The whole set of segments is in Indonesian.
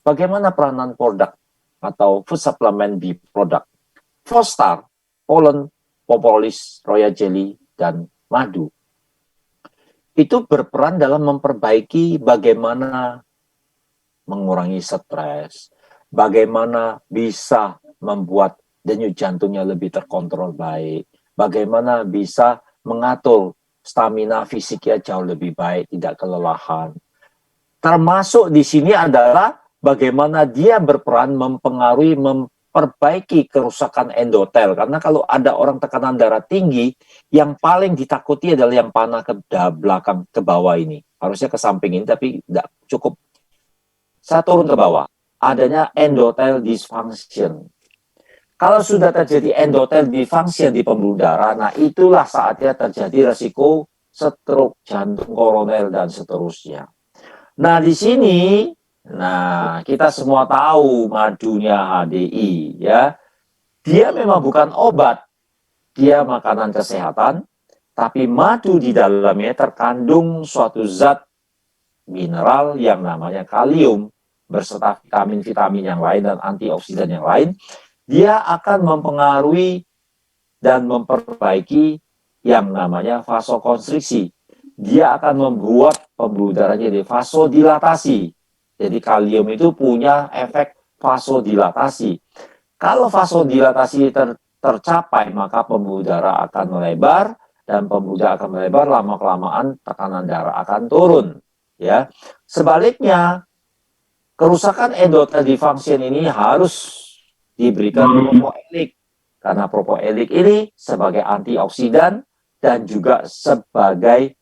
Bagaimana peranan produk atau food supplement di produk? Fostar, pollen, propolis, royal jelly, dan madu itu berperan dalam memperbaiki bagaimana mengurangi stres, bagaimana bisa membuat denyut jantungnya lebih terkontrol baik, bagaimana bisa mengatur stamina fisiknya jauh lebih baik, tidak kelelahan. Termasuk di sini adalah bagaimana dia berperan mempengaruhi, memperbaiki kerusakan endotel. Karena kalau ada orang tekanan darah tinggi, yang paling ditakuti adalah yang panah ke belakang, ke bawah ini. Harusnya ke samping ini, tapi tidak cukup. Saya turun ke bawah. Adanya endotel dysfunction. Kalau sudah terjadi endotel dysfunction di pembuluh darah, nah itulah saatnya terjadi resiko stroke, jantung koroner, dan seterusnya. Nah, di sini, kita semua tahu madunya HDI, ya. Dia memang bukan obat, dia makanan kesehatan, tapi madu di dalamnya terkandung suatu zat mineral yang namanya kalium, berserta vitamin-vitamin yang lain dan antioksidan yang lain. Dia akan mempengaruhi dan memperbaiki yang namanya vasokonstriksi. Dia akan membuat pembuluh darahnya jadi vasodilatasi. Jadi kalium itu punya efek vasodilatasi. Kalau vasodilatasi tercapai, maka pembuluh darah akan melebar, dan pembuluh darah akan melebar, lama-kelamaan tekanan darah akan turun. Ya, sebaliknya kerusakan endotel dysfunction ini harus diberikan propoelik, karena propoelik ini sebagai antioksidan dan juga sebagai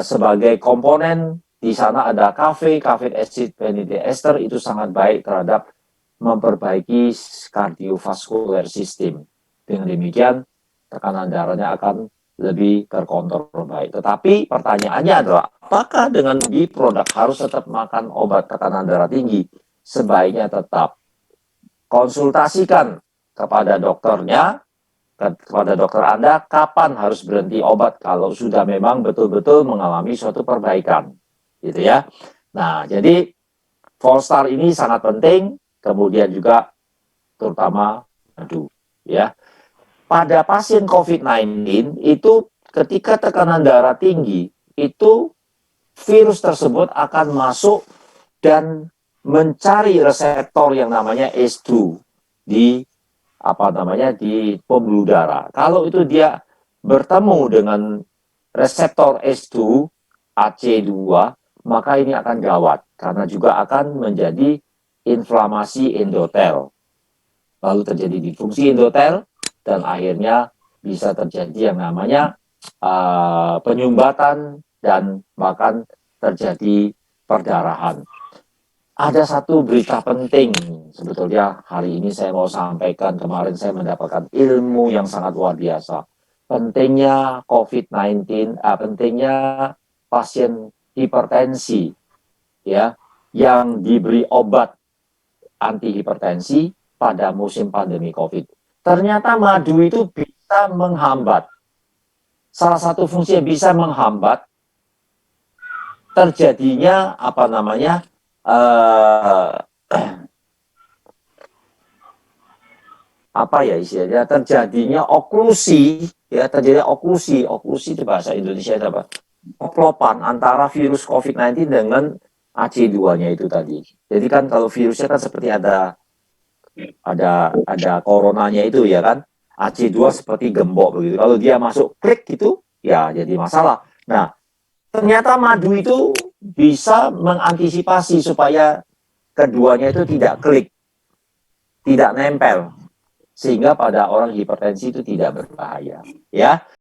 sebagai komponen. Di sana ada kafein acid, vanillin ester, itu sangat baik terhadap memperbaiki kardiovaskular sistem. Dengan demikian tekanan darahnya akan lebih terkontrol baik. Tetapi pertanyaannya adalah, apakah dengan di produk harus tetap makan obat tekanan darah tinggi? Sebaiknya tetap konsultasikan kepada dokternya, kepada dokter Anda, kapan harus berhenti obat kalau sudah memang betul-betul mengalami suatu perbaikan, gitu ya. Nah, jadi Volstar ini sangat penting, kemudian juga terutama madu, ya. Pada pasien COVID-19 itu ketika tekanan darah tinggi, itu virus tersebut akan masuk dan mencari reseptor yang namanya ACE2 di di pembuluh darah. Kalau itu dia bertemu dengan reseptor ACE2, AC2, maka ini akan gawat karena juga akan menjadi inflamasi endotel. Lalu terjadi disfungsi endotel dan akhirnya bisa terjadi yang namanya penyumbatan dan bahkan terjadi perdarahan. Ada satu berita penting sebetulnya hari ini saya mau sampaikan. Kemarin saya mendapatkan ilmu yang sangat luar biasa. Pentingnya COVID-19, pentingnya pasien hipertensi, ya, yang diberi obat antihipertensi pada musim pandemi COVID. Ternyata madu itu bisa menghambat. Salah satu fungsi yang bisa menghambat terjadinya istilahnya, terjadinya oklusi, ya, terjadi oklusi itu bahasa Indonesia itu apa? Oplopan antara virus COVID-19 dengan AC2-nya itu tadi. Jadi kan kalau virusnya kan seperti ada coronanya itu, ya kan, AC2 seperti gembok begitu. Kalau dia masuk klik gitu, ya jadi masalah. Nah, ternyata madu itu bisa mengantisipasi supaya keduanya itu tidak klik, tidak nempel, sehingga pada orang hipertensi itu tidak berbahaya, ya.